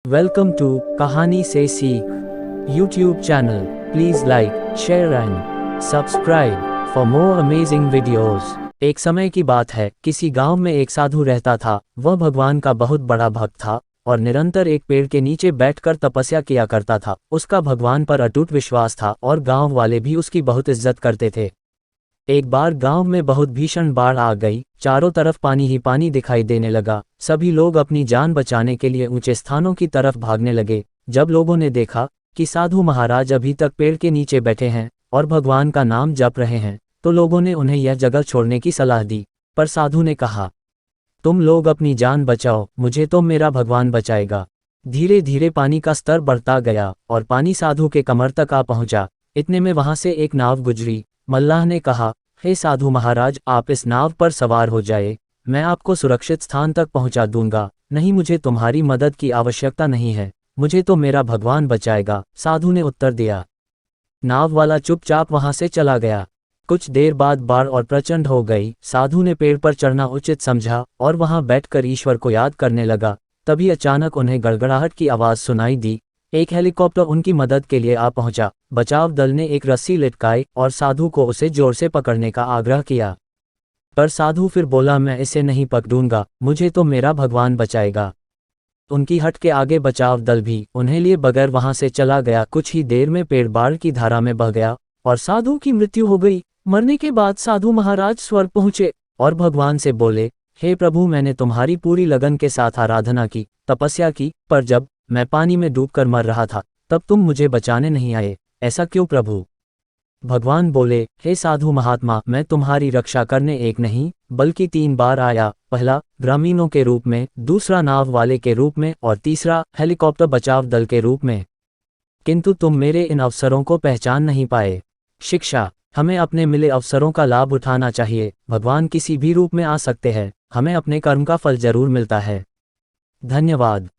Welcome to कहानी से सीख YouTube channel. Please like, share and subscribe for more amazing videos. एक समय की बात है, किसी गांव में एक साधु रहता था। वह भगवान का बहुत बड़ा भक्त था और निरंतर एक पेड़ के नीचे बैठकर तपस्या किया करता था। उसका भगवान पर अटूट विश्वास था और गांव वाले भी उसकी बहुत इज्जत करते थे। एक बार गांव में बहुत भीषण बाढ़ आ गई। चारों तरफ पानी ही पानी दिखाई देने लगा। सभी लोग अपनी जान बचाने के लिए ऊंचे स्थानों की तरफ भागने लगे। जब लोगों ने देखा कि साधु महाराज अभी तक पेड़ के नीचे बैठे हैं और भगवान का नाम जप रहे हैं, तो लोगों ने उन्हें यह जगह छोड़ने की सलाह दी। पर साधु ने कहा, तुम लोग अपनी जान बचाओ, मुझे तो मेरा भगवान बचाएगा। धीरे धीरे पानी का स्तर बढ़ता गया और पानी साधु के कमर तक आ पहुंचा। इतने में वहां से एक नाव गुजरी। मल्लाह ने कहा, हे साधु महाराज, आप इस नाव पर सवार हो जाए, मैं आपको सुरक्षित स्थान तक पहुंचा दूंगा। नहीं, मुझे तुम्हारी मदद की आवश्यकता नहीं है, मुझे तो मेरा भगवान बचाएगा, साधु ने उत्तर दिया। नाव वाला चुपचाप वहां से चला गया। कुछ देर बाद बाढ़ और प्रचंड हो गई। साधु ने पेड़ पर चढ़ना उचित समझा और वहां बैठकर ईश्वर को याद करने लगा। तभी अचानक उन्हें गड़गड़ाहट की आवाज सुनाई दी। एक हेलीकॉप्टर उनकी मदद के लिए आ पहुंचा। बचाव दल ने एक रस्सी लटकाई और साधु को उसे जोर से पकड़ने का आग्रह किया, पर साधु फिर बोला, मैं इसे नहीं पकड़ूंगा, मुझे तो मेरा भगवान बचाएगा। उनकी हट के आगे बचाव दल भी उन्हें लिए बगैर वहां से चला गया। कुछ ही देर में पेड़ बाढ़ की धारा में बह गया और साधु की मृत्यु हो गई। मरने के बाद साधु महाराज स्वर्ग पहुंचे और भगवान से बोले, हे प्रभु, मैंने तुम्हारी पूरी लगन के साथ आराधना की, तपस्या की, पर जब मैं पानी में डूबकर मर रहा था तब तुम मुझे बचाने नहीं आए, ऐसा क्यों प्रभु? भगवान बोले, हे साधु महात्मा, मैं तुम्हारी रक्षा करने एक नहीं बल्कि 3 बार आया। पहला ग्रामीणों के रूप में, दूसरा नाव वाले के रूप में और तीसरा हेलीकॉप्टर बचाव दल के रूप में। किंतु तुम मेरे इन अवसरों को पहचान नहीं पाए। शिक्षा, हमें अपने मिले अवसरों का लाभ उठाना चाहिए। भगवान किसी भी रूप में आ सकते हैं, हमें अपने कर्म का फल जरूर मिलता है। धन्यवाद।